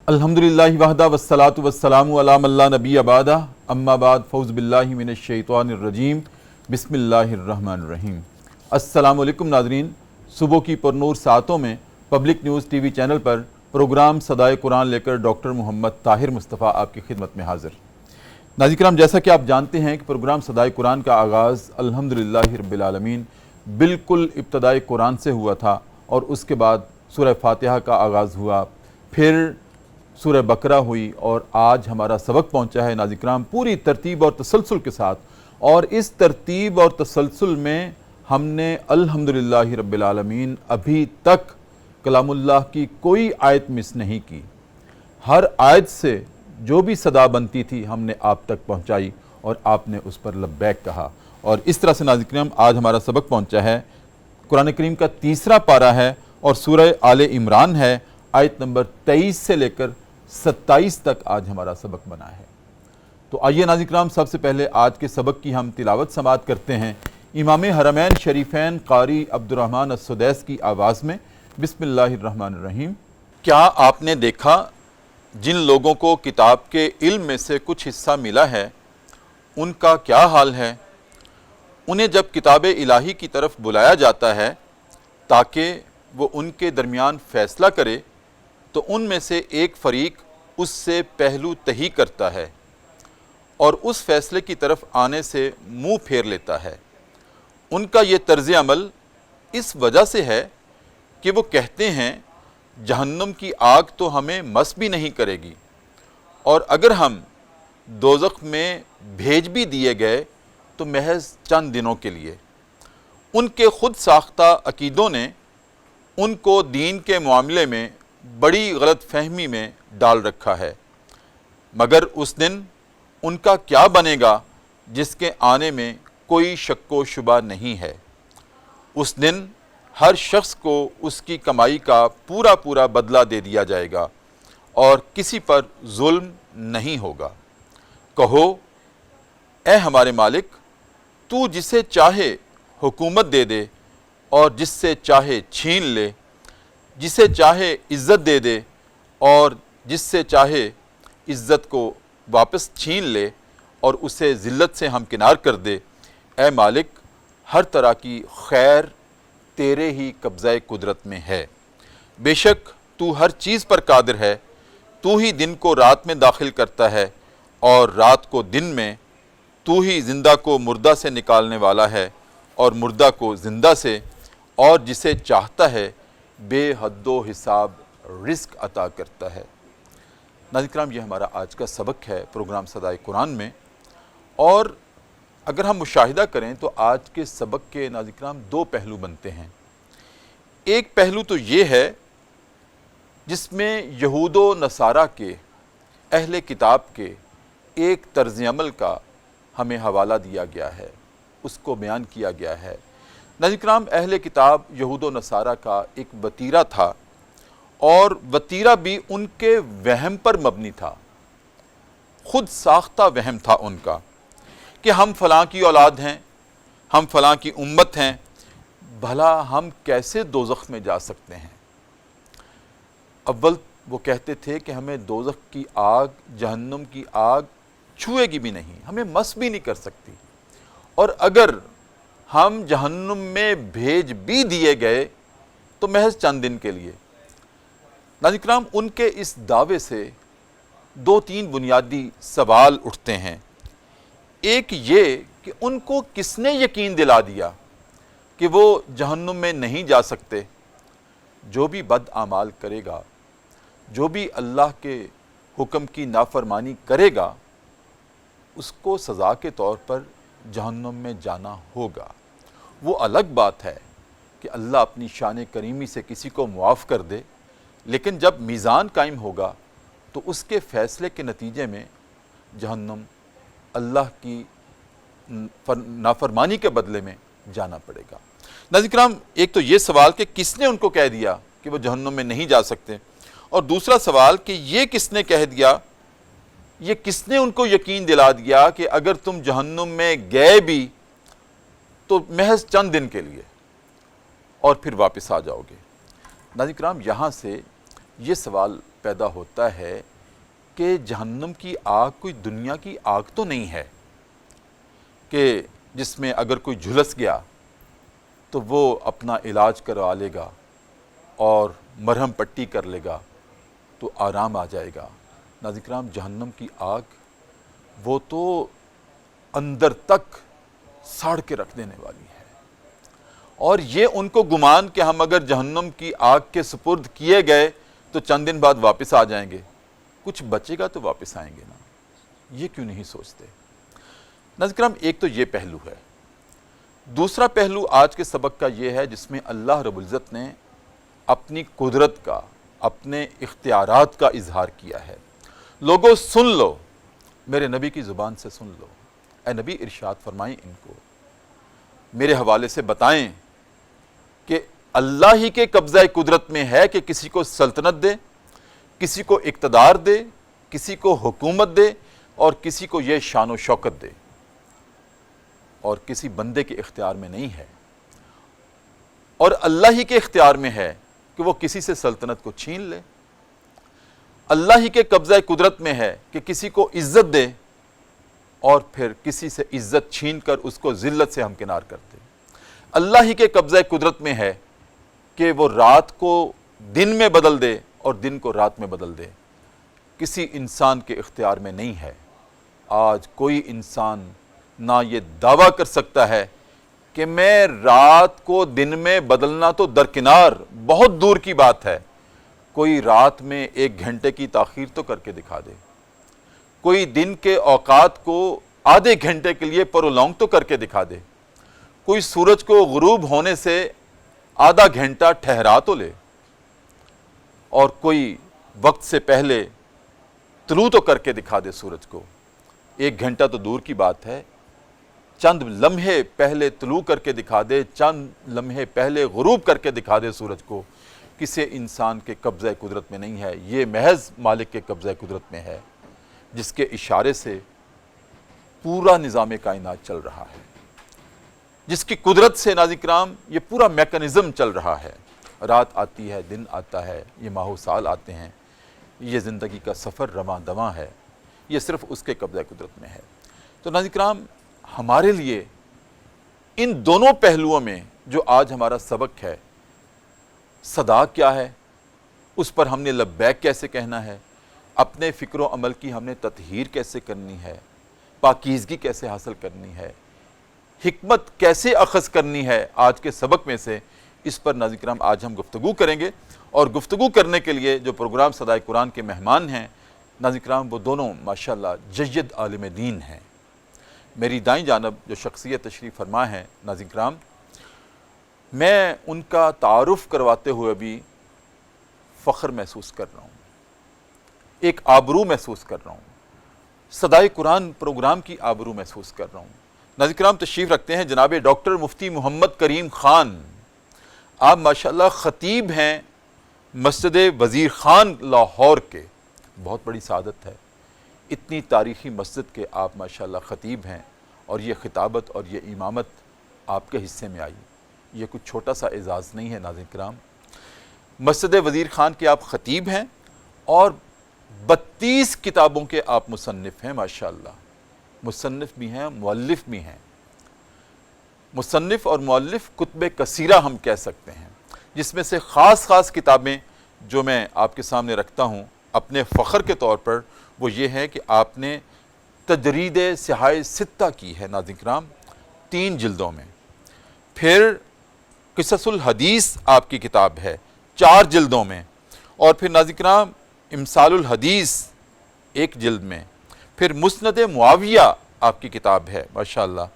الحمدللہ وحدہ والصلاة والسلام علی من لا نبی بعدہ اما بعد فوز باللہ من الشیطان الرجیم بسم اللہ الرحمن الرحیم۔ السلام علیکم ناظرین، صبح کی پرنور ساعتوں میں public news T V channel پر پروگرام صدائے قرآن لے کر ڈاکٹر محمد طاہر مصطفیٰ آپ کی خدمت میں حاضر۔ ناظرین کرام، جیسا کہ آپ جانتے ہیں کہ پروگرام صدائے قرآن کا آغاز الحمدللہ رب العالمین بالکل ابتدائے قرآن سے ہوا تھا، اور اس کے بعد سورہ فاتحہ کا آغاز ہوا، پھر سورہ بقرہ ہوئی، اور آج ہمارا سبق پہنچا ہے ناظرین کرام پوری ترتیب اور تسلسل کے ساتھ۔ اور اس ترتیب اور تسلسل میں ہم نے الحمدللہ رب العالمین ابھی تک کلام اللہ کی کوئی آیت مس نہیں کی۔ ہر آیت سے جو بھی صدا بنتی تھی ہم نے آپ تک پہنچائی، اور آپ نے اس پر لبیک کہا۔ اور اس طرح سے ناظرین کرام آج ہمارا سبق پہنچا ہے، قرآن کریم کا تیسرا پارہ ہے اور سورہ آل عمران ہے، آیت نمبر 23 سے لے کر 27 تک آج ہمارا سبق بنا ہے۔ تو آئیے ناظرین کرام، سب سے پہلے آج کے سبق کی ہم تلاوت سماعت کرتے ہیں امام حرمین شریفین قاری عبدالرحمن السدیس کی آواز میں۔ بسم اللہ الرحمن الرحیم۔ کیا آپ نے دیکھا جن لوگوں کو کتاب کے علم میں سے کچھ حصہ ملا ہے ان کا کیا حال ہے؟ انہیں جب کتاب الہی کی طرف بلایا جاتا ہے تاکہ وہ ان کے درمیان فیصلہ کرے، تو ان میں سے ایک فریق اس سے پہلو تہی کرتا ہے اور اس فیصلے کی طرف آنے سے منہ پھیر لیتا ہے۔ ان کا یہ طرز عمل اس وجہ سے ہے کہ وہ کہتے ہیں جہنم کی آگ تو ہمیں مس بھی نہیں کرے گی، اور اگر ہم دوزخ میں بھیج بھی دیے گئے تو محض چند دنوں کے لیے۔ ان کے خود ساختہ عقیدوں نے ان کو دین کے معاملے میں بڑی غلط فہمی میں ڈال رکھا ہے، مگر اس دن ان کا کیا بنے گا جس کے آنے میں کوئی شک و شبہ نہیں ہے۔ اس دن ہر شخص کو اس کی کمائی کا پورا پورا بدلہ دے دیا جائے گا، اور کسی پر ظلم نہیں ہوگا۔ کہو اے ہمارے مالک، تو جسے چاہے حکومت دے دے اور جس سے چاہے چھین لے، جسے چاہے عزت دے دے اور جس سے چاہے عزت کو واپس چھین لے اور اسے ذلت سے ہمکنار کر دے۔ اے مالک، ہر طرح کی خیر تیرے ہی قبضہ قدرت میں ہے۔ بے شک تو ہر چیز پر قادر ہے۔ تو ہی دن کو رات میں داخل کرتا ہے اور رات کو دن میں۔ تو ہی زندہ کو مردہ سے نکالنے والا ہے اور مردہ کو زندہ سے، اور جسے چاہتا ہے بے حد و حساب رزق عطا کرتا ہے۔ ناظرین کرام، یہ ہمارا آج کا سبق ہے پروگرام صدائے قرآن میں، اور اگر ہم مشاہدہ کریں تو آج کے سبق کے ناظرین کرام دو پہلو بنتے ہیں۔ ایک پہلو تو یہ ہے جس میں یہود و نصارہ کے، اہل کتاب کے ایک طرز عمل کا ہمیں حوالہ دیا گیا ہے، اس کو بیان کیا گیا ہے۔ ناظرین کرام، اہل کتاب یہود و نصارہ کا ایک وتیرہ تھا، اور وتیرہ بھی ان کے وہم پر مبنی تھا، خود ساختہ وہم تھا ان کا کہ ہم فلاں کی اولاد ہیں، ہم فلاں کی امت ہیں، بھلا ہم کیسے دوزخ میں جا سکتے ہیں؟ اول وہ کہتے تھے کہ ہمیں دوزخ کی آگ، جہنم کی آگ چھوئے گی بھی نہیں، ہمیں مس بھی نہیں کر سکتی، اور اگر ہم جہنم میں بھیج بھی دیے گئے تو محض چند دن کے لیے۔ ناظرین کرام، ان کے اس دعوے سے دو تین بنیادی سوال اٹھتے ہیں۔ ایک یہ کہ ان کو کس نے یقین دلا دیا کہ وہ جہنم میں نہیں جا سکتے؟ جو بھی بد اعمال کرے گا، جو بھی اللہ کے حکم کی نافرمانی کرے گا، اس کو سزا کے طور پر جہنم میں جانا ہوگا۔ وہ الگ بات ہے کہ اللہ اپنی شان کریمی سے کسی کو معاف کر دے، لیکن جب میزان قائم ہوگا تو اس کے فیصلے کے نتیجے میں جہنم اللہ کی نافرمانی کے بدلے میں جانا پڑے گا۔ ناظرین کرام، ایک تو یہ سوال کہ کس نے ان کو کہہ دیا کہ وہ جہنم میں نہیں جا سکتے، اور دوسرا سوال کہ یہ کس نے کہہ دیا، یہ کس نے ان کو یقین دلا دیا کہ اگر تم جہنم میں گئے بھی تو محض چند دن کے لیے اور پھر واپس آ جاؤ گے۔ ناظرین کرام، یہاں سے یہ سوال پیدا ہوتا ہے کہ جہنم کی آگ کوئی دنیا کی آگ تو نہیں ہے کہ جس میں اگر کوئی جھلس گیا تو وہ اپنا علاج کروا لے گا اور مرہم پٹی کر لے گا تو آرام آ جائے گا۔ ناظرین کرام، جہنم کی آگ وہ تو اندر تک ساڑ کے رکھ دینے والی ہے، اور یہ ان کو گمان کہ ہم اگر جہنم کی آگ کے سپرد کیے گئے تو چند دن بعد واپس آ جائیں گے، کچھ بچے گا تو واپس آئیں گے نا، یہ کیوں نہیں سوچتے؟ ناظرین کرام، ایک تو یہ پہلو ہے۔ دوسرا پہلو آج کے سبق کا یہ ہے جس میں اللہ رب العزت نے اپنی قدرت کا، اپنے اختیارات کا اظہار کیا ہے۔ لوگوں سن لو، میرے نبی کی زبان سے سن لو، اے نبی ارشاد فرمائیں ان کو، میرے حوالے سے بتائیں کہ اللہ ہی کے قبضہ قدرت میں ہے کہ کسی کو سلطنت دے، کسی کو اقتدار دے، کسی کو حکومت دے، اور کسی کو یہ شان و شوکت دے، اور کسی بندے کے اختیار میں نہیں ہے۔ اور اللہ ہی کے اختیار میں ہے کہ وہ کسی سے سلطنت کو چھین لے، اللہ ہی کے قبضہ قدرت میں ہے کہ کسی کو عزت دے اور پھر کسی سے عزت چھین کر اس کو ذلت سے ہمکنار کر دے۔ اللہ ہی کے قبضہ قدرت میں ہے کہ وہ رات کو دن میں بدل دے اور دن کو رات میں بدل دے، کسی انسان کے اختیار میں نہیں ہے۔ آج کوئی انسان نہ یہ دعویٰ کر سکتا ہے کہ میں رات کو دن میں بدلنا تو درکنار، بہت دور کی بات ہے، کوئی رات میں 1 گھنٹے کی تاخیر تو کر کے دکھا دے، کوئی دن کے اوقات کو آدھے گھنٹے کے لیے پرولونگ تو کر کے دکھا دے، کوئی سورج کو غروب ہونے سے آدھا گھنٹہ ٹھہرا تو لے، اور کوئی وقت سے پہلے طلوع تو کر کے دکھا دے سورج کو۔ 1 گھنٹہ تو دور کی بات ہے، چند لمحے پہلے طلوع کر کے دکھا دے، چند لمحے پہلے غروب کر کے دکھا دے سورج کو، کسی انسان کے قبضہ قدرت میں نہیں ہے، یہ محض مالک کے قبضہ قدرت میں ہے، جس کے اشارے سے پورا نظام کائنات چل رہا ہے، جس کی قدرت سے ناظرین کرام یہ پورا میکانزم چل رہا ہے۔ رات آتی ہے، دن آتا ہے، یہ ماہ و سال آتے ہیں، یہ زندگی کا سفر رواں دواں ہے، یہ صرف اس کے قبضہ قدرت میں ہے۔ تو ناظرین کرام، ہمارے لیے ان دونوں پہلوؤں میں جو آج ہمارا سبق ہے، صدا کیا ہے، اس پر ہم نے لبیک کیسے کہنا ہے، اپنے فکر و عمل کی ہم نے تطہیر کیسے کرنی ہے، پاکیزگی کیسے حاصل کرنی ہے، حکمت کیسے اخذ کرنی ہے، آج کے سبق میں سے اس پر ناظرین کرام آج ہم گفتگو کریں گے۔ اور گفتگو کرنے کے لیے جو پروگرام صدائے قرآن کے مہمان ہیں ناظرین کرام، وہ دونوں ماشاءاللہ جید عالم دین ہیں۔ میری دائیں جانب جو شخصیت تشریف فرما ہے ناظرین کرام، میں ان کا تعارف کرواتے ہوئے بھی فخر محسوس کر رہا ہوں، ایک آبرو محسوس کر رہا ہوں، صدائے قرآن پروگرام کی آبرو محسوس کر رہا ہوں۔ ناظرین کرام، تشریف رکھتے ہیں جناب ڈاکٹر مفتی محمد کریم خان۔ آپ ماشاءاللہ خطیب ہیں مسجد وزیر خان لاہور کے، بہت بڑی سعادت ہے، اتنی تاریخی مسجد کے آپ ماشاءاللہ خطیب ہیں، اور یہ خطابت اور یہ امامت آپ کے حصے میں آئی، یہ کچھ چھوٹا سا اعزاز نہیں ہے ناظرین کرام۔ مسجد وزیر خان کے آپ خطیب ہیں اور 32 کتابوں کے آپ مصنف ہیں ماشاءاللہ، مصنف بھی ہیں، مؤلف بھی ہیں، مصنف اور مؤلف کتب کثیرہ ہم کہہ سکتے ہیں، جس میں سے خاص کتابیں جو میں آپ کے سامنے رکھتا ہوں اپنے فخر کے طور پر، وہ یہ ہے کہ آپ نے تجرید صحاح ستہ کی ہے ناظرین کرام 3 جلدوں میں، پھر قصص الحدیث آپ کی کتاب ہے 4 جلدوں میں، اور پھر ناظرین کرام امثال الحدیث 1 جلد میں، پھر مسند معاویہ آپ کی کتاب ہے ماشاءاللہ،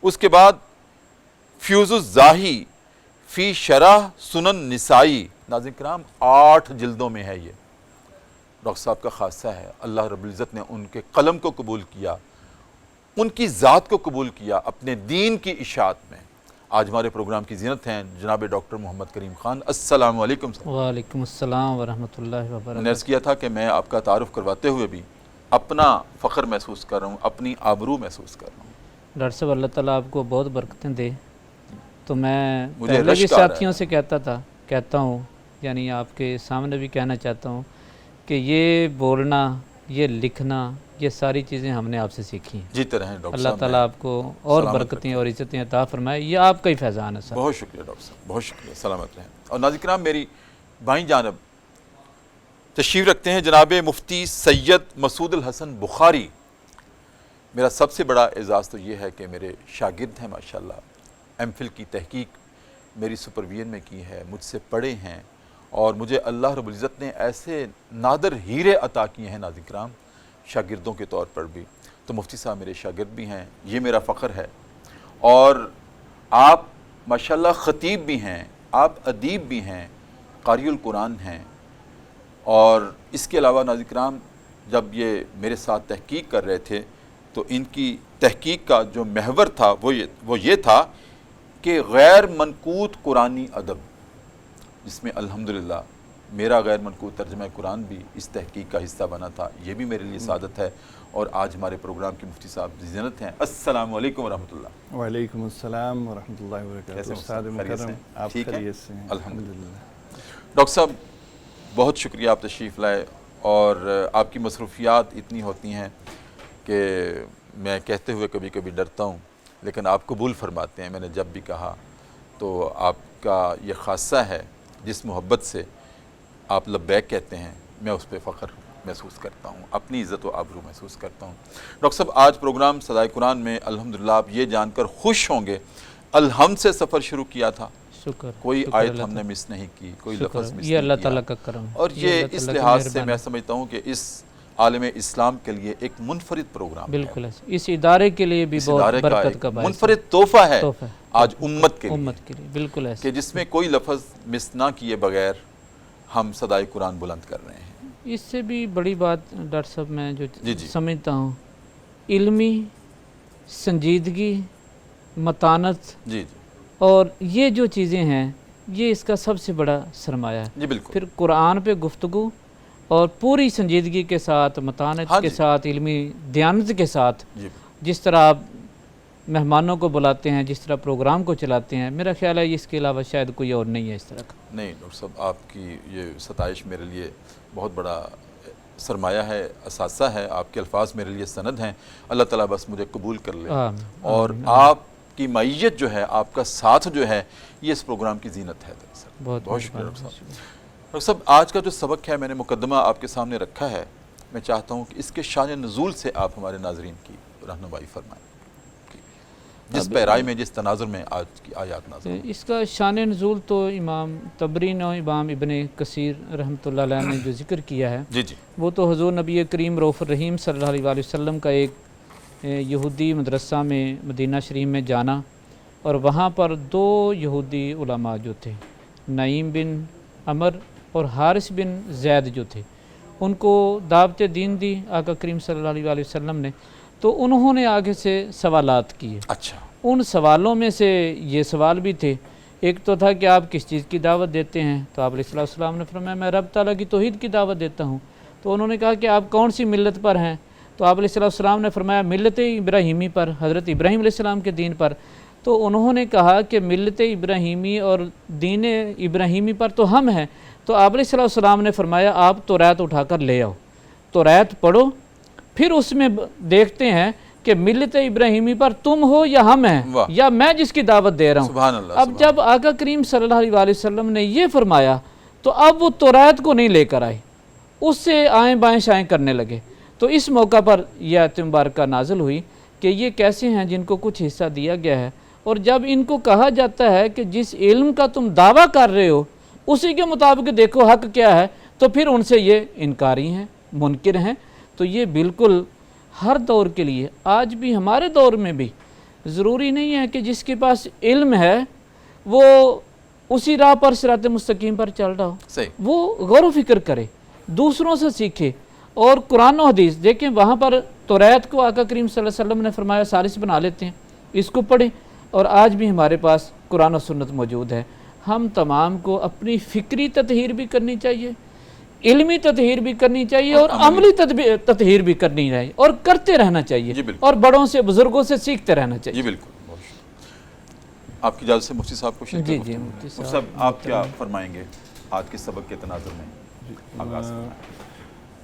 اس کے بعد فیوز الزاہی فی شرح سنن نسائی ناظرین کرام 8 جلدوں میں ہے۔ یہ ڈاکٹر صاحب کا خاصہ ہے، اللہ رب العزت نے ان کے قلم کو قبول کیا، ان کی ذات کو قبول کیا اپنے دین کی اشاعت میں۔ آج ہمارے پروگرام کی زینت ہیں جناب ڈاکٹر محمد کریم خان۔ السلام علیکم۔ وعلیکم السلام ورحمۃ اللہ وبرکاتہ۔ میں نے عرض کیا تھا کہ میں آپ کا تعارف کرواتے ہوئے بھی اپنا فخر محسوس کر رہا ہوں، اپنی آبرو محسوس کر رہا ہوں۔ ڈاکٹر صاحب اللہ تعالیٰ آپ کو بہت برکتیں دے۔ تو میں مجھے پہلے بھی رشک آ رہا ہے۔ ساتھیوں سے کہتا ہوں، یعنی آپ کے سامنے بھی کہنا چاہتا ہوں کہ یہ بولنا، یہ لکھنا، یہ ساری چیزیں ہم نے آپ سے سیکھی ہیں۔ جیتے رہیں ڈاکٹر اللہ صاحب، تعالیٰ آپ کو اور سلامت برکتیں اور عزتیں عطا فرمائے، یہ آپ کا ہی فیضان ہے سر۔ بہت شکریہ ڈاکٹر صاحب، بہت شکریہ، سلامت رہیں۔ اور ناظرین کرام، میری بائیں جانب تشریف رکھتے ہیں جناب مفتی سید مسعود الحسن بخاری۔ میرا سب سے بڑا اعزاز تو یہ ہے کہ میرے شاگرد ہیں ماشاءاللہ، ایم فل کی تحقیق میری سپرویژن میں کی ہے، مجھ سے پڑھے ہیں، اور مجھے اللہ رب العزت نے ایسے نادر ہیرے عطا کیے ہیں ناظرین کرام، شاگردوں کے طور پر بھی۔ تو مفتی صاحب میرے شاگرد بھی ہیں، یہ میرا فخر ہے۔ اور آپ ماشاءاللہ خطیب بھی ہیں، آپ ادیب بھی ہیں، قاری القرآن ہیں، اور اس کے علاوہ ناظرین کرام جب یہ میرے ساتھ تحقیق کر رہے تھے تو ان کی تحقیق کا جو محور تھا وہ یہ تھا کہ غیر منقوط قرآنی ادب، جس میں الحمدللہ میرا غیر منقوط ترجمہ قرآن بھی اس تحقیق کا حصہ بنا تھا، یہ بھی میرے لیے سعادت ہے۔ اور آج ہمارے پروگرام کے مفتی صاحب زینت ہیں۔ السلام علیکم ورحمۃ اللہ۔ وعلیکم السلام ورحمۃ اللہ وبرکاتہ۔ کیسے استاد خیریت سے مکرم، ہیں؟ آپ ٹھیک ہیں؟ خیریت سے ہیں؟ الحمدللہ۔ ڈاکٹر صاحب بہت شکریہ، آپ تشریف لائے، اور آپ کی مصروفیات اتنی ہوتی ہیں کہ میں کہتے ہوئے کبھی کبھی ڈرتا ہوں، لیکن آپ قبول فرماتے ہیں۔ میں نے جب بھی کہا تو آپ کا یہ خاصہ ہے، جس محبت سے آپ لبیک کہتے ہیں، میں اس پہ فخر محسوس کرتا ہوں، اپنی عزت و آبرو محسوس کرتا ہوں۔ ڈاکٹر صاحب آج پروگرام صدائے قرآن میں الحمدللہ آپ یہ جان کر خوش ہوں گے، الحمد سے سفر شروع کیا تھا، شکر، کوئی شکر آیت اللہ ہم نے تعالیٰ، مس نہیں کی، کوئی شکر لفظ مس یہ نہیں اللہ کیا، تعالیٰ کا کرم ہے، اور یہ اللہ اس تعالیٰ کی لحاظ سے مہربانی۔ میں سمجھتا ہوں کہ اس عالم اسلام کے لیے ایک منفرد پروگرام ہے، بالکل ایسے، اس ادارے کے لیے بھی اس بہت ادارے کا برکت ایک کا باعث ہے، منفرد تحفہ ہے تحفہ ہے، آج امت کے لیے، امت کے لیے، بالکل ایسے۔ کہ جس میں کوئی لفظ مس نہ کیے بغیر ہم صدائے قرآن بلند کر رہے ہیں۔ اس سے بھی بڑی بات ڈاکٹر صاحب میں جو جی جی سمجھتا ہوں، علمی سنجیدگی، متانت، جی جی اور یہ جو چیزیں ہیں، یہ اس کا سب سے بڑا سرمایہ ہے۔ جی بالکل، پھر قرآن پہ گفتگو اور پوری سنجیدگی کے ساتھ، متانت ہاں کے جی، ساتھ، علمی دیانت کے ساتھ، جی جس طرح آپ مہمانوں کو بلاتے ہیں، جس طرح پروگرام کو چلاتے ہیں، میرا خیال ہے اس کے علاوہ شاید کوئی اور نہیں ہے اس طرح کا۔ نہیں ڈاکٹر صاحب، آپ کی یہ ستائش میرے لیے بہت بڑا سرمایہ ہے، اثاثہ ہے، آپ کے الفاظ میرے لیے سند ہیں۔ اللہ تعالیٰ بس مجھے قبول کر لے، آمین، اور آمین، آپ کی معیت جو ہے، آپ کا ساتھ جو ہے، یہ اس پروگرام کی زینت ہے دراصل۔ بہت شکریہ ڈاکٹر صاحب۔ ڈاکٹر صاحب آج کا جو سبق ہے، میں نے مقدمہ آپ کے سامنے رکھا ہے، میں چاہتا ہوں کہ اس کے شان نزول سے آپ ہمارے ناظرین کی رہنمائی فرمائیں، جس پیرائی میں، جس تناظر میں آج کی آیات نازل ہوئی۔ اس کا شان نزول تو امام طبری اور امام ابن کثیر رحمۃ اللہ علیہ نے جو ذکر کیا ہے، جی جی وہ تو حضور نبی کریم رؤوف الرحیم صلی اللہ علیہ وآلہ وسلم کا ایک یہودی مدرسہ میں مدینہ شریف میں جانا، اور وہاں پر دو یہودی علماء جو تھے، نعیم بن عمر اور حارث بن زید جو تھے، ان کو دعوت دین دی آقا کریم صلی اللہ علیہ وآلہ وسلم نے، تو انہوں نے آگے سے سوالات کیے۔ اچھا، ان سوالوں میں سے یہ سوال بھی تھے، ایک تو تھا کہ آپ کس چیز کی دعوت دیتے ہیں؟ تو آپ علیہ السلام نے فرمایا میں رب تعالیٰ کی توحید کی دعوت دیتا ہوں۔ تو انہوں نے کہا کہ آپ کون سی ملت پر ہیں؟ تو آپ علیہ السلام نے فرمایا ملت ابراہیمی پر، حضرت ابراہیم علیہ السلام کے دین پر۔ تو انہوں نے کہا کہ ملت ابراہیمی اور دین ابراہیمی پر تو ہم ہیں۔ تو آپ علیہ السلام نے فرمایا آپ توریت اٹھا کر لے آؤ، توریت پڑھو، پھر اس میں دیکھتے ہیں کہ ملت ابراہیمی پر تم ہو یا ہم ہیں، واہ، یا میں جس کی دعوت دے رہا ہوں۔ سبحان اللہ، اب جب آقا کریم صلی اللہ علیہ وآلہ وسلم نے یہ فرمایا تو اب وہ توریت کو نہیں لے کر آئے، اس سے آئیں بائیں شائیں کرنے لگے۔ تو اس موقع پر یہ آیت مبارکہ نازل ہوئی کہ یہ کیسے ہیں جن کو کچھ حصہ دیا گیا ہے، اور جب ان کو کہا جاتا ہے کہ جس علم کا تم دعویٰ کر رہے ہو اسی کے مطابق دیکھو حق کیا ہے، تو پھر ان سے یہ انکاری ہیں، منکر ہیں۔ تو یہ بالکل ہر دور کے لیے، آج بھی ہمارے دور میں بھی ضروری نہیں ہے کہ جس کے پاس علم ہے وہ اسی راہ پر صراط مستقیم پر چل رہا ہو، صحیح، وہ غور و فکر کرے، دوسروں سے سیکھے، اور قرآن و حدیث دیکھیں، وہاں پر توریت کو آقا کریم صلی اللہ علیہ وسلم نے فرمایا ثالث بنا لیتے ہیں، اس کو پڑھیں، اور آج بھی ہمارے پاس قرآن و سنت موجود ہے۔ ہم تمام کو اپنی فکری تطہیر بھی کرنی چاہیے، علمی تطہیر بھی کرنی چاہیے، اور عملی تطہیر بھی کرنی چاہیے، اور کرتے رہنا چاہیے، جی بالکل، اور بڑوں سے بزرگوں سے سیکھتے رہنا چاہیے۔ جی بالکل، بہت شکریہ۔ آپ کی اجازت سے مفتی صاحب کو جی جی مفتی مفتی صاحب آپ کیا فرمائیں گے آج کے سبق کے تناظر میں؟ آغاز فرمائیں۔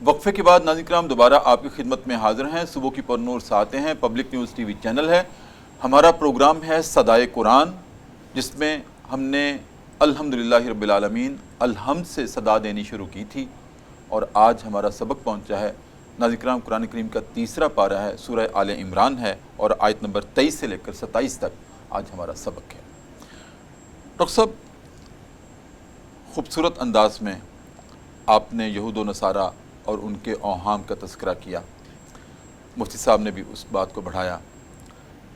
وقفے کے بعد ناظرین کرام دوبارہ آپ کی خدمت میں حاضر ہیں۔ صبح کی پر نور سے آتے ہیں، public news T V channel ہے۔ ہمارا پروگرام ہے صدائے قرآن، جس میں ہم نے الحمدللہ رب العالمین الحمد سے صدا دینی شروع کی تھی، اور آج ہمارا سبق پہنچا ہے ناظرین کرام قرآن کریم کا تیسرا پارہ ہے، سورہ آل عمران ہے، اور آیت نمبر 23 سے لے کر 27 تک آج ہمارا سبق ہے۔ ڈاکٹر صاحب، خوبصورت انداز میں آپ نے یہود و نصارہ اور ان کے اوہام کا تذکرہ کیا، مفتی صاحب نے بھی اس بات کو بڑھایا۔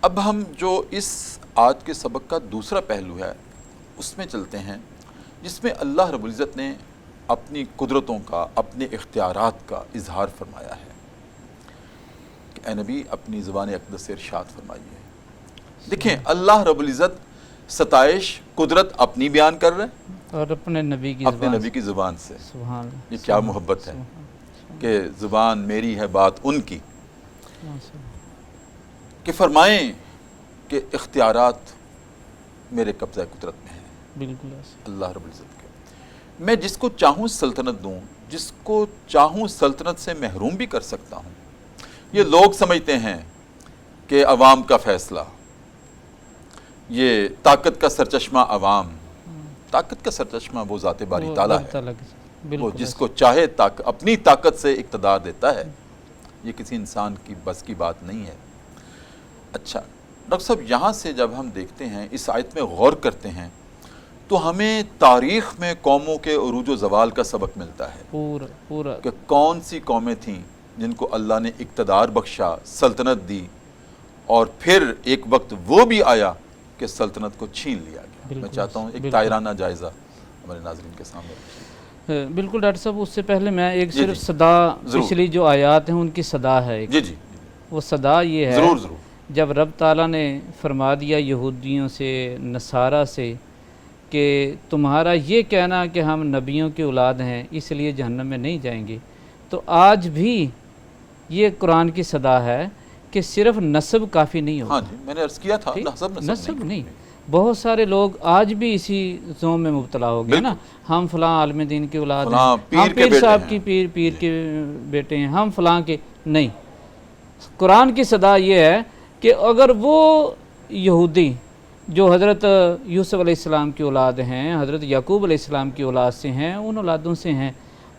اب ہم جو اس آج کے سبق کا دوسرا پہلو ہے اس میں چلتے ہیں، جس میں اللہ رب العزت نے اپنی قدرتوں کا، اپنے اختیارات کا اظہار فرمایا ہے کہ اے نبی اپنی زبان اقدس سے ارشاد فرمائیے۔ دیکھیں، اللہ رب العزت ستائش قدرت اپنی بیان کر رہے ہیں اور اپنے نبی کی زبان سے۔ سبحان اللہ، یہ کیا محبت ہے کہ زبان میری ہے بات ان کی، کہ فرمائیں کہ اختیارات میرے قبضہ قدرت میں ہیں، بالکل اللہ رب العزت کے۔ میں جس کو چاہوں سلطنت دوں، جس کو چاہوں سلطنت سے محروم بھی کر سکتا ہوں۔ یہ لوگ سمجھتے ہیں کہ عوام کا فیصلہ، یہ طاقت کا سرچشمہ عوام، طاقت کا سرچشمہ وہ ذات باری تعالیٰ ہے، وہ جس کو چاہے اپنی طاقت سے اقتدار دیتا ہے۔ یہ کسی انسان کی بس کی بات نہیں ہے۔ اچھا ڈاکٹر صاحب، یہاں سے جب ہم دیکھتے ہیں، اس آیت میں غور کرتے ہیں، تو ہمیں تاریخ میں قوموں کے عروج و زوال کا سبق ملتا ہے، پورا کہ کون سی قومیں تھیں جن کو اللہ نے اقتدار بخشا، سلطنت دی، اور پھر ایک وقت وہ بھی آیا کہ سلطنت کو چھین لیا گیا۔ میں چاہتا ہوں ایک طائرانہ جائزہ ہمارے ناظرین کے سامنے رکھیے۔ بالکل ڈاکٹر صاحب، اس سے پہلے میں ایک صرف صدا، پچھلی جو آیات ہیں ان کی صدا ہے ایک، جی وہ صدا یہ ہے، ضرور جب رب تعالیٰ نے فرما دیا یہودیوں سے، نصارہ سے، کہ تمہارا یہ کہنا کہ ہم نبیوں کی اولاد ہیں اس لیے جہنم میں نہیں جائیں گے، تو آج بھی یہ قرآن کی صدا ہے کہ صرف نسب کافی نہیں ہوتا۔ ہاں جی، میں نے عرض کیا تھا، نسب نہیں، بہت سارے لوگ آج بھی اسی زوم میں مبتلا ہو گئے نا، ہم فلاں عالم دین کی اولاد ہیں، ہم پیر صاحب کی پیر کے بیٹے ہیں، ہم فلاں کے نہیں۔ قرآن کی صدا یہ ہے کہ اگر وہ یہودی جو حضرت یوسف علیہ السلام کی اولاد ہیں، حضرت یعقوب علیہ السلام کی اولاد سے ہیں، ان اولادوں سے ہیں،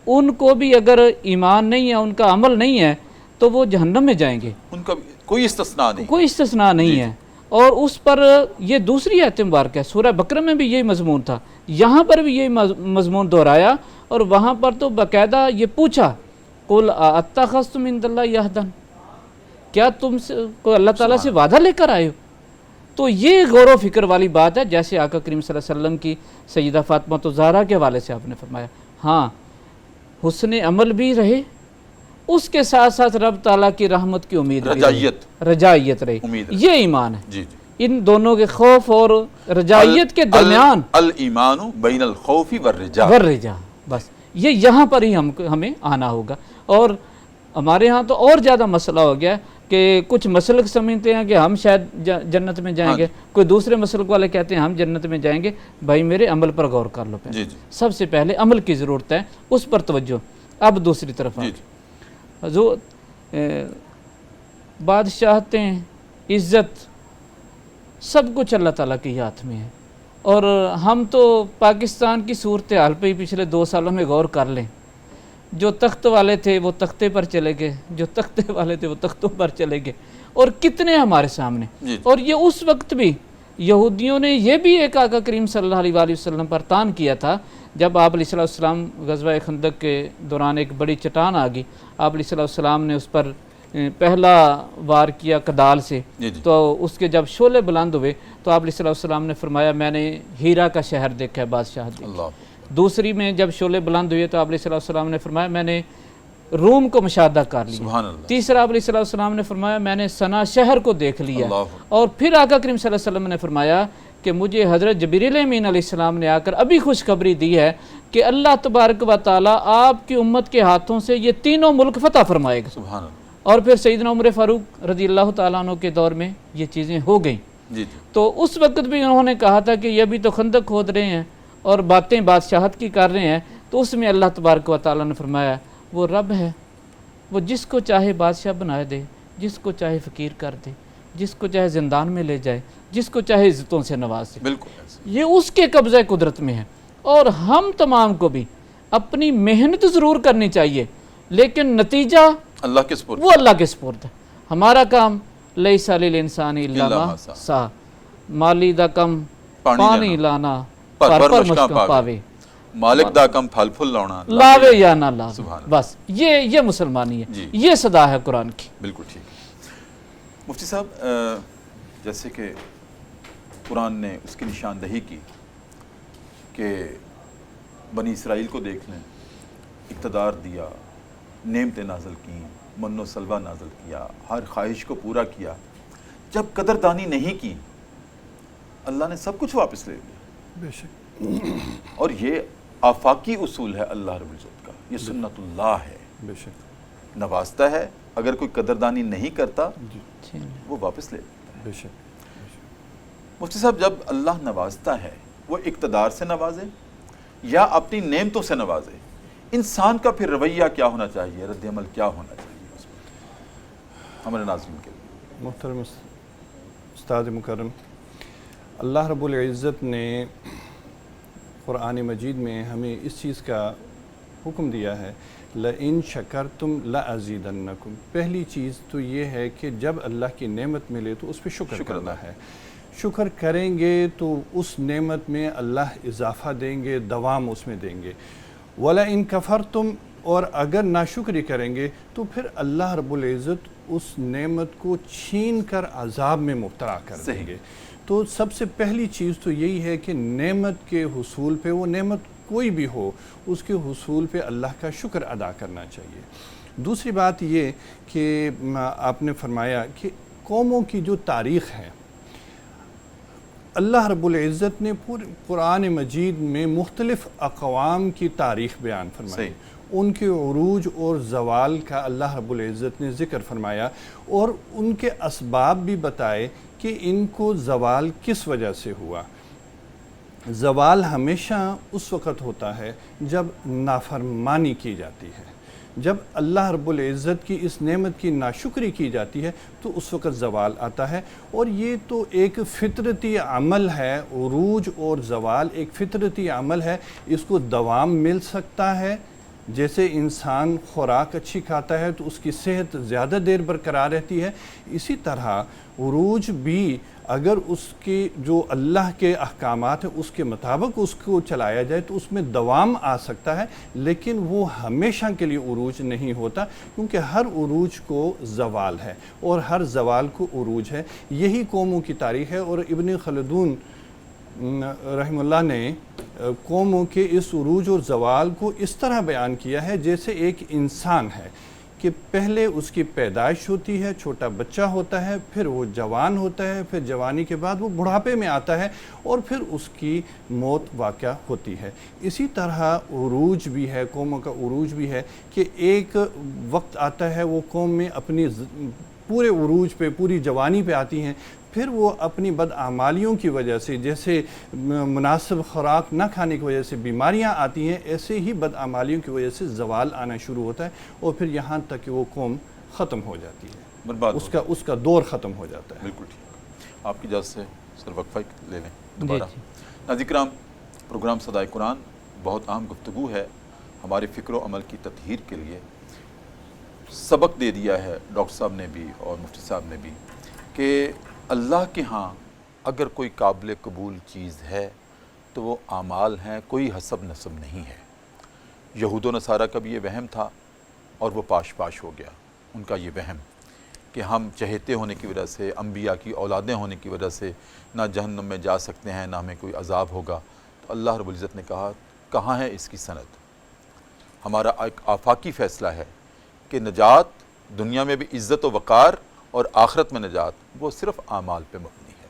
ان کو بھی اگر ایمان نہیں ہے، ان کا عمل نہیں ہے، تو وہ جہنم میں جائیں گے، ان کا کوئی استثناء نہیں، کوئی استثناء نہیں ہے۔ اور اس پر یہ دوسری آیت مبارک ہے، سورہ بقرہ میں بھی یہی مضمون تھا، یہاں پر بھی یہی مضمون دہرایا، اور وہاں پر تو باقاعدہ یہ پوچھا، قُلْ أَتَّخَذْتُم مِّن اللَّهِ عَهْدًا، کیا تم سے کوئی اللہ تعالیٰ سے وعدہ لے کر آئے ہو؟ تو یہ غور و فکر والی بات ہے، جیسے آقا کریم صلی اللہ علیہ وسلم کی سیدہ فاطمہ الزہرا کے حوالے سے آپ نے فرمایا، ہاں حسن عمل بھی رہے، اس کے ساتھ ساتھ رب تعالیٰ کی رحمت کی امید، رجائیت رہے، یہ ایمان ہے۔ ان دونوں کے خوف اور رجائیت کے درمیان، الایمان بین الخوف والرجاء، بس یہ یہاں پر ہی ہمیں آنا ہوگا۔ اور ہمارے ہاں تو اور زیادہ مسئلہ ہو گیا کہ کچھ مسلک سمجھتے ہیں کہ ہم شاید جنت میں جائیں گے، کوئی دوسرے مسلک والے کہتے ہیں ہم جنت میں جائیں گے۔ بھائی میرے عمل پر غور کر لو، پہلے سب سے پہلے عمل کی ضرورت ہے، اس پر توجہ۔ اب دوسری طرف حضور، بادشاہتیں، عزت، سب کچھ اللہ تعالیٰ کے ہاتھ میں ہے، اور ہم تو پاکستان کی صورتحال پہ ہی پچھلے 2 سالوں میں غور کر لیں، جو تخت والے تھے وہ تختے پر چلے گئے، جو تختے والے تھے وہ تختوں پر چلے گئے، اور کتنے ہمارے سامنے۔ اور یہ اس وقت بھی یہودیوں نے یہ بھی ایک آقا کریم صلی اللہ علیہ وآلہ وسلم پر تان کیا تھا، جب آپ علیہ السلام غزوہ خندق کے دوران ایک بڑی چٹان آ گئی، آپ علیہ السلام نے اس پر پہلا وار کیا کدال سے، تو اس کے جب شعلے بلند ہوئے تو آپ علیہ السلام نے فرمایا میں نے ہیرا کا شہر دیکھا ہے، بادشاہ دیکھا۔ دوسری میں جب شعلے بلند ہوئے تو آپ علیہ السلام نے فرمایا میں نے روم کو مشاہدہ کر لیا۔ تیسرا آپ علیہ السلام نے فرمایا میں نے صنعا شہر کو دیکھ لیا۔ اور پھر آقا کریم صلی اللہ علیہ وسلم نے فرمایا کہ مجھے حضرت جبریل امین علیہ السلام نے آ کر ابھی خوشخبری دی ہے کہ اللہ تبارک و تعالیٰ آپ کی امت کے ہاتھوں سے یہ تینوں ملک فتح فرمائے گا۔ اور پھر سیدنا عمر فاروق رضی اللہ تعالیٰ عنہ کے دور میں یہ چیزیں ہو گئیں. جی تو اس وقت بھی انہوں نے کہا تھا کہ یہ بھی تو خندق کھود رہے ہیں اور باتیں بادشاہت کی کر رہے ہیں. تو اس میں اللہ تبارک و تعالیٰ نے فرمایا وہ رب ہے، وہ جس کو چاہے بادشاہ بنا دے، جس کو چاہے فقیر کر دے، جس کو چاہے زندان میں لے جائے، جس کو چاہے عزتوں سے نوازے. بالکل یہ اس کے قبضہ قدرت میں ہے. اور ہم تمام کو بھی اپنی محنت ضرور کرنی چاہیے، لیکن نتیجہ اللہ کے سپرد، وہ اللہ کے سپرد ہے. ہمارا کام لیس للانسان الا ما سعی، مالی دا کم پانی لانا پر مشکاں پاوے، مالک دا کم پھل پھل لاؤنا لاوے یا نہ لاوے. بس یہ مسلمانی ہے، یہ صدا ہے قرآن کی. بالکل ٹھیک. مفتی صاحب جیسے کہ قرآن نے اس کی نشاندہی کی کہ بنی اسرائیل کو دیکھ لیں، اقتدار دیا، نعمتیں نازل کیں، من و سلوہ نازل کیا، ہر خواہش کو پورا کیا. جب قدردانی نہیں کی اللہ نے سب کچھ واپس لے لیا. بے شک. اور یہ آفاقی اصول ہے اللہ رب العزت کا، یہ سنت اللہ ہے. بے شک. نوازتا ہے، اگر کوئی قدردانی نہیں کرتا وہ واپس لے لیتا ہے. بے شک. مفتی صاحب جب اللہ نوازتا ہے وہ اقتدار سے نوازے یا اپنی نعمتوں سے نوازے، انسان کا پھر رویہ کیا ہونا چاہیے، رد عمل کیا ہونا چاہیے اس پر ہمارے ناظرین کے لیے؟ محترم استاد مکرم، اللہ رب العزت نے قرآن مجید میں ہمیں اس چیز کا حکم دیا ہے لَإِن شَكَرْتُمْ لَأَزِيدَنَّكُمْ. پہلی چیز تو یہ ہے کہ جب اللہ کی نعمت ملے تو اس پہ شکر کرنا ہے. شکر کریں گے تو اس نعمت میں اللہ اضافہ دیں گے، دوام اس میں دیں گے. وَلَئِن كَفَرْتُمْ، اور اگر ناشکری کریں گے تو پھر اللہ رب العزت اس نعمت کو چھین کر عذاب میں مبتلا کر دیں گے. تو سب سے پہلی چیز تو یہی ہے کہ نعمت کے حصول پہ، وہ نعمت کوئی بھی ہو، اس کے حصول پہ اللہ کا شکر ادا کرنا چاہیے. دوسری بات یہ کہ آپ نے فرمایا کہ قوموں کی جو تاریخ ہے، اللہ رب العزت نے پورے قرآن مجید میں مختلف اقوام کی تاریخ بیان فرمائی. ان کے عروج اور زوال کا اللہ رب العزت نے ذکر فرمایا اور ان کے اسباب بھی بتائے کہ ان کو زوال کس وجہ سے ہوا. زوال ہمیشہ اس وقت ہوتا ہے جب نافرمانی کی جاتی ہے، جب اللہ رب العزت کی اس نعمت کی ناشکری کی جاتی ہے تو اس وقت زوال آتا ہے. اور یہ تو ایک فطرتی عمل ہے، عروج اور زوال ایک فطرتی عمل ہے. اس کو دوام مل سکتا ہے، جیسے انسان خوراک اچھی کھاتا ہے تو اس کی صحت زیادہ دیر برقرار رہتی ہے، اسی طرح عروج بھی اگر اس کے جو اللہ کے احکامات ہیں اس کے مطابق اس کو چلایا جائے تو اس میں دوام آ سکتا ہے. لیکن وہ ہمیشہ کے لیے عروج نہیں ہوتا، کیونکہ ہر عروج کو زوال ہے اور ہر زوال کو عروج ہے. یہی قوموں کی تاریخ ہے. اور ابن خلدون رحمہ اللہ نے قوموں کے اس عروج اور زوال کو اس طرح بیان کیا ہے جیسے ایک انسان ہے کہ پہلے اس کی پیدائش ہوتی ہے، چھوٹا بچہ ہوتا ہے، پھر وہ جوان ہوتا ہے، پھر جوانی کے بعد وہ بڑھاپے میں آتا ہے اور پھر اس کی موت واقع ہوتی ہے. اسی طرح عروج بھی ہے، قوموں کا عروج بھی ہے کہ ایک وقت آتا ہے وہ قوم میں اپنی پورے عروج پہ، پوری جوانی پہ آتی ہیں، پھر وہ اپنی بدعمالیوں کی وجہ سے، جیسے مناسب خوراک نہ کھانے کی وجہ سے بیماریاں آتی ہیں، ایسے ہی بدعمالیوں کی وجہ سے زوال آنا شروع ہوتا ہے اور پھر یہاں تک کہ وہ قوم ختم ہو جاتی ہے، اس کا دور ختم ہو جاتا ہے. بالکل ٹھیک. آپ کی اجازت سے سر وقفہ لے لیں دوبارہ. ناظرین کرام، پروگرام صدائے قرآن بہت اہم گفتگو ہے ہمارے فکر و عمل کی تطہیر کے لیے. سبق دے دیا ہے ڈاکٹر صاحب نے بھی اور مفتی صاحب نے بھی کہ اللہ کے ہاں اگر کوئی قابل قبول چیز ہے تو وہ اعمال ہیں، کوئی حسب نسب نہیں ہے. یہود و نصارہ کا بھی یہ وہم تھا اور وہ پاش پاش ہو گیا ان کا یہ وہم کہ ہم چہیتے ہونے کی وجہ سے، انبیاء کی اولادیں ہونے کی وجہ سے نہ جہنم میں جا سکتے ہیں، نہ ہمیں کوئی عذاب ہوگا. تو اللہ رب العزت نے کہا کہاں ہے اس کی سند؟ ہمارا ایک آفاقی فیصلہ ہے کہ نجات دنیا میں بھی عزت و وقار اور آخرت میں نجات وہ صرف اعمال پہ مبنی ہے.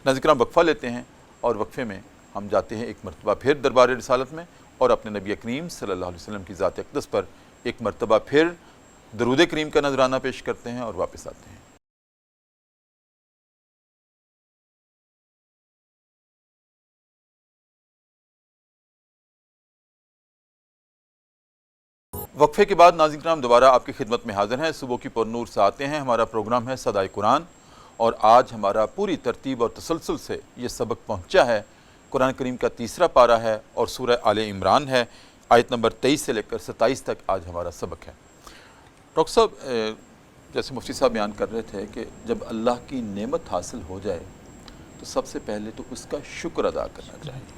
ناظرین کرام، وقفہ لیتے ہیں اور وقفے میں ہم جاتے ہیں ایک مرتبہ پھر دربار رسالت میں اور اپنے نبی کریم صلی اللہ علیہ وسلم کی ذات اقدس پر ایک مرتبہ پھر درود کریم کا نذرانہ پیش کرتے ہیں اور واپس آتے ہیں۔ وقفے کے بعد ناظرین کرام دوبارہ آپ کی خدمت میں حاضر ہیں۔ صبح کی پرنور سے آتے ہیں، ہمارا پروگرام ہے صدائے قرآن، اور آج ہمارا پوری ترتیب اور تسلسل سے یہ سبق پہنچا ہے۔ قرآن کریم کا تیسرا پارہ ہے اور سورہ آل عمران ہے، آیت نمبر 23 سے لے کر 27 تک آج ہمارا سبق ہے۔ ڈاکٹر صاحب، جیسے مفتی صاحب بیان کر رہے تھے کہ جب اللہ کی نعمت حاصل ہو جائے تو سب سے پہلے تو اس کا شکر ادا کرنا چاہیے،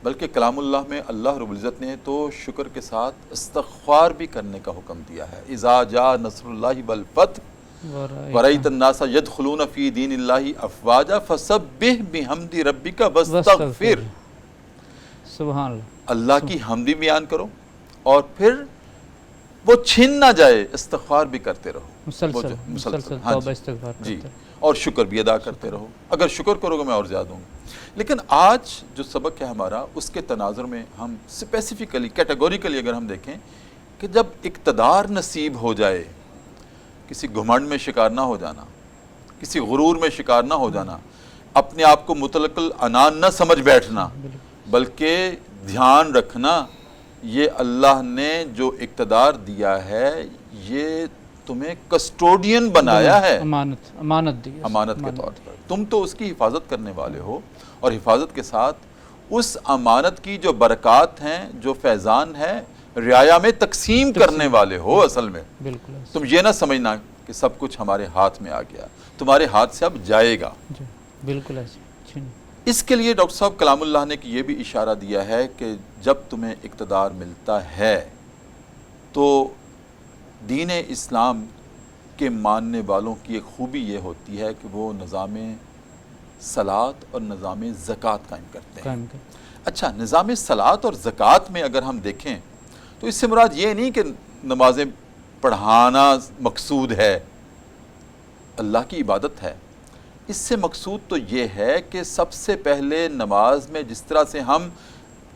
بلکہ کلام اللہ میں اللہ رب العزت نے تو شکر کے ساتھ استغفار بھی کرنے کا حکم دیا ہے۔ اذا جاء نصر اللہ والفتح ورأیت الناس يدخلون فی دین اللہ افواجا فسبح بحمد ربک واستغفر۔ سبحان اللہ، اللہ کی حمدی بیان کرو اور پھر وہ چھن نہ جائے، استغفار بھی کرتے رہو، مسلسل ہاں توبہ جی استغفار جی، کرتے رہو۔ اور شکر بھی ادا کرتے رہو۔ اگر شکر کرو گے میں اور زیادہ ہوں گا۔ لیکن آج جو سبق ہے ہمارا، اس کے تناظر میں ہم اسپیسیفکلی کیٹیگوریکلی اگر ہم دیکھیں کہ جب اقتدار نصیب ہو جائے، کسی گھمنڈ میں شکار نہ ہو جانا، کسی غرور میں شکار نہ ہو جانا، اپنے آپ کو مطلق العنان نہ سمجھ بیٹھنا، بلکہ دھیان رکھنا یہ اللہ نے جو اقتدار دیا ہے یہ تمہیں کسٹوڈین بنایا ہے، امانت دی، امانت کے طور پر تم تو اس کی حفاظت کرنے والے ہو، اور حفاظت کے ساتھ اس امانت کی جو برکات ہیں، جو فیضان ہے، رعایا میں تقسیم کرنے والے ہو۔ اصل میں بالکل تم یہ نہ سمجھنا کہ سب کچھ ہمارے ہاتھ میں آ گیا، تمہارے ہاتھ سے اب جائے گا۔ جی بالکل ایسے۔ اس کے لیے ڈاکٹر صاحب کلام اللہ نے یہ بھی اشارہ دیا ہے کہ جب تمہیں اقتدار ملتا ہے تو دین اسلام کے ماننے والوں کی ایک خوبی یہ ہوتی ہے کہ وہ نظام صلاۃ اور نظام زکوٰۃ قائم کرتے ہیں۔ اچھا، نظام صلاۃ اور زکوٰۃ میں اگر ہم دیکھیں تو اس سے مراد یہ نہیں کہ نمازیں پڑھانا مقصود ہے، اللہ کی عبادت ہے۔ اس سے مقصود تو یہ ہے کہ سب سے پہلے نماز میں جس طرح سے ہم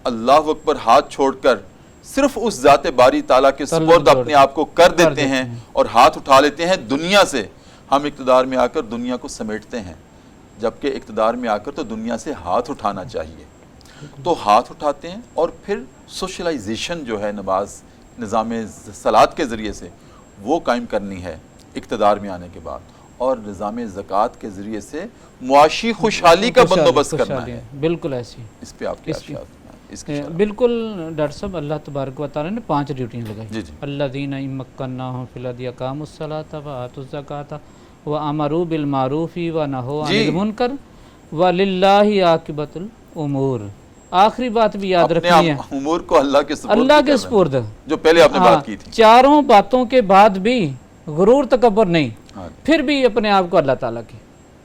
اللہ اکبر ہاتھ چھوڑ کر صرف اس ذات باری تعالیٰ کے سپرد اپنے آپ کو کر دیتے ہیں اور ہاتھ اٹھا لیتے ہیں دنیا سے، ہم اقتدار میں آ کر دنیا کو سمیٹتے ہیں، جبکہ اقتدار میں آ کر تو دنیا سے ہاتھ اٹھانا چاہیے۔ تو ہاتھ اٹھاتے ہیں اور پھر سوشلائزیشن جو ہے نماز نظام صلاۃ کے ذریعے سے وہ قائم کرنی ہے اقتدار میں آنے کے بعد، اور نظام زکوٰۃ کے ذریعے سے معاشی خوشحالی کا بندوبست کرنا ہے۔ بالکل ایسی۔ اس پہ آپ کیا بالکل ڈاکٹر صاحب، اللہ تبارک و تعالیٰ نے 5 ڈیوٹیاں لگائی۔ جی جی، الذین مکناہم فی الارض اقاموا الصلاۃ وآتوا الزکاۃ وامروا بالمعروف ونہوا عن المنکر وللہ عاقبۃ الامور۔ آخری بات بھی یاد رکھنی ہے، امور کو اللہ کے سپرد، جو پہلے آپ نے بات کی تھی۔ چاروں باتوں کے بعد بھی غرور تکبر نہیں، پھر بھی اپنے آپ کو اللہ تعالیٰ کے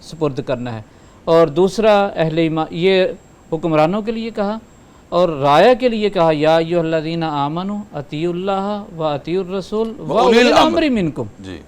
سپرد کرنا ہے۔ اور دوسرا اہل ایمان، یہ حکمرانوں کے لیے کہا اور رعایا کے لیے کہا، یا ایھا الذین آمنوا اطیعوا اللہ و اطیعوا الرسول واولی الامر منکم۔ جی،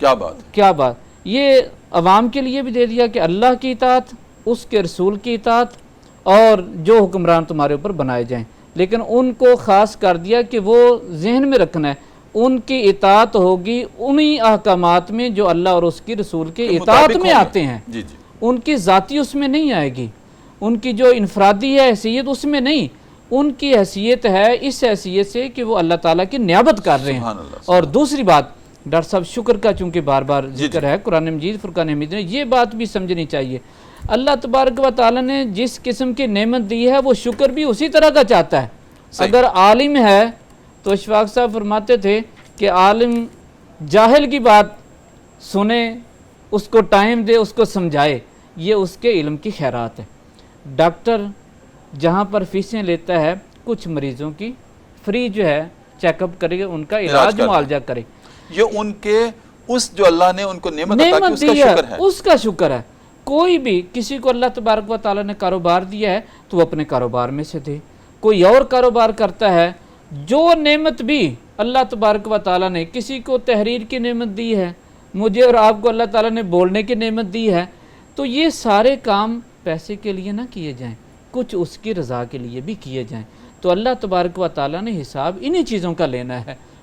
کیا بات ہے، کیا بات، یہ عوام کے لیے بھی دے دیا کہ اللہ کی اطاعت، اس کے رسول کی اطاعت، اور جو حکمران تمہارے اوپر بنائے جائیں، لیکن ان کو خاص کر دیا کہ وہ ذہن میں رکھنا ہے ان کی اطاعت ہوگی انہی احکامات میں جو اللہ اور اس کی رسول کے اطاعت میں آتے ہیں۔ جی جی، ان کی ذاتی اس میں نہیں آئے گی، ان کی جو انفرادی ہے حیثیت اس میں نہیں، ان کی حیثیت ہے اس حیثیت سے کہ وہ اللہ تعالیٰ کی نیابت کر رہے ہیں۔ اور دوسری بات ڈاکٹر صاحب، شکر کا چونکہ بار بار ذکر ہے قرآن مجید فرقان حمید میں، یہ بات بھی سمجھنی چاہیے، اللہ تبارک و تعالیٰ نے جس قسم کی نعمت دی ہے وہ شکر بھی اسی طرح کا چاہتا ہے۔ اگر عالم ہے تو اشفاق صاحب فرماتے تھے کہ عالم جاہل کی بات سنے، اس کو ٹائم دے، اس کو سمجھائے، یہ اس کے علم کی خیرات ہے۔ ڈاکٹر جہاں پر فیسیں لیتا ہے کچھ مریضوں کی فری جو ہے چیک اپ کرے گا، ان کا علاج معالجہ کرے، یہ ان کے اس جو اللہ نے ان کو نعمت عطا کی اس کا شکر ہے، اس کا شکر ہے۔ کوئی بھی کسی کو اللہ تبارک و تعالیٰ نے کاروبار دیا ہے تو وہ اپنے کاروبار میں سے دے، کوئی اور کاروبار کرتا ہے، جو نعمت بھی اللہ تبارک و تعالیٰ نے کسی کو تحریر کی نعمت دی ہے، مجھے اور آپ کو اللہ تعالیٰ نے بولنے کی نعمت دی ہے، تو یہ سارے کام پیسے کے لیے نہ کیے جائیں، کچھ اس کی رضا کے لیے بھی کیے جائیں۔ تو اللہ تبارک و تعالیٰ نے حساب انہی چیزوں کا لینا ہے،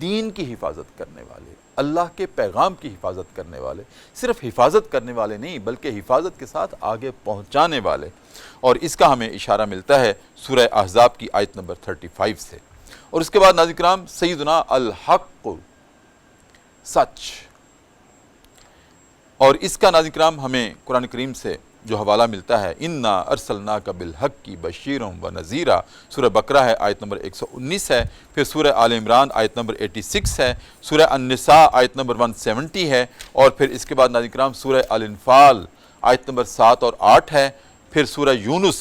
دین کی حفاظت کرنے والے، اللہ کے پیغام کی حفاظت کرنے والے، صرف حفاظت کرنے والے نہیں بلکہ حفاظت کے ساتھ آگے پہنچانے والے۔ اور اس کا ہمیں اشارہ ملتا ہے سورہ احزاب کی آیت نمبر 35 سے۔ اور اس کے بعد ناظرین کرام سیدنا الحق، سچ، اور اس کا ناظرین کرام ہمیں قرآن کریم سے جو حوالہ ملتا ہے انا ارسلناک بالحق بشیرا و نذیرا، سورہ بقرہ ہے آیت نمبر 119 ہے، پھر سورہ آل عمران آیت نمبر 86 ہے، سورہ النساء آیت نمبر 170 ہے، اور پھر اس کے بعد ناظرین کرام سورہ الانفال آیت نمبر 7 اور 8 ہے، پھر سورہ یونس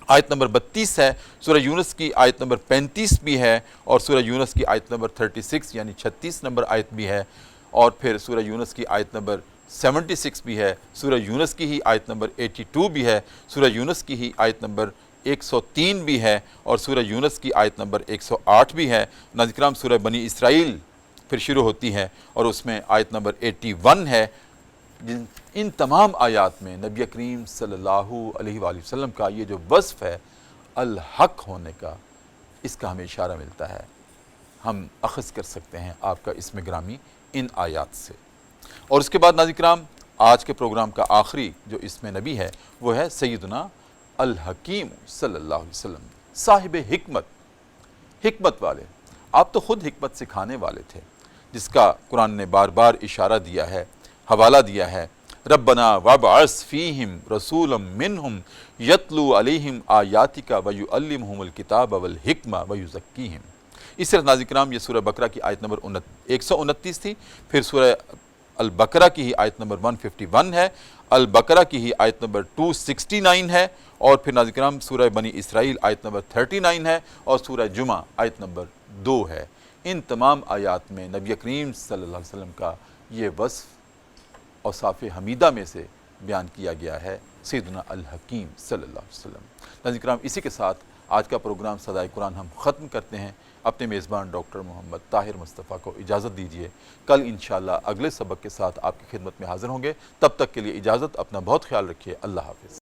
آیت نمبر 32 ہے، سورہ یونس کی آیت نمبر 35 بھی ہے، اور سورہ یونس کی آیت نمبر 36 یعنی 36 نمبر آیت بھی ہے، اور پھر سورہ یونس کی آیت نمبر 76 بھی ہے، سورہ یونس کی ہی آیت نمبر 82 بھی ہے، سورہ یونس کی ہی آیت نمبر 103 بھی ہے، اور سورہ یونس کی آیت نمبر 108 بھی ہے۔ ناظرین کرام سورہ بنی اسرائیل پھر شروع ہوتی ہے اور اس میں آیت نمبر 81 ہے۔ ان تمام آیات میں نبی کریم صلی اللہ علیہ وآلہ وسلم کا یہ جو وصف ہے الحق ہونے کا، اس کا ہمیں اشارہ ملتا ہے۔ ہم اخذ کر سکتے ہیں آپ کا اسم گرامی ان آیات سے۔ اور اس کے بعد ناظرین کرام آج کے پروگرام کا آخری جو اسم نبی ہے وہ ہے سیدنا الحکیم صلی اللہ علیہ وسلم، صاحب حکمت، حکمت والے۔ آپ تو خود حکمت سکھانے والے تھے، جس کا قرآن نے بار بار اشارہ دیا ہے، حوالہ دیا ہے۔ ربنا وابعث فیہم رسولا منہم یتلو علیہم آیاتک ویعلمہم الکتاب والحکمہ ویزکیہم۔ اس طرح ناظرین کرام یہ سورہ بقرہ کی آیت نمبر 129 تھی، پھر سورہ البقرہ کی ہی آیت نمبر 151 ہے، البقرہ کی ہی آیت نمبر 269 ہے، اور پھر ناظرین کرام سورہ بنی اسرائیل آیت نمبر 39 ہے، اور سورہ جمعہ آیت نمبر 2 ہے۔ ان تمام آیات میں نبی کریم صلی اللہ علیہ وسلم کا یہ وصف اوصاف حمیدہ میں سے بیان کیا گیا ہے، سیدنا الحکیم صلی اللہ علیہ وسلم۔ ناظرین کرام اسی کے ساتھ آج کا پروگرام صدائے قرآن ہم ختم کرتے ہیں۔ اپنے میزبان ڈاکٹر محمد طاہر مصطفیٰ کو اجازت دیجیے، کل انشاءاللہ اگلے سبق کے ساتھ آپ کی خدمت میں حاضر ہوں گے۔ تب تک کے لیے اجازت، اپنا بہت خیال رکھیے، اللہ حافظ۔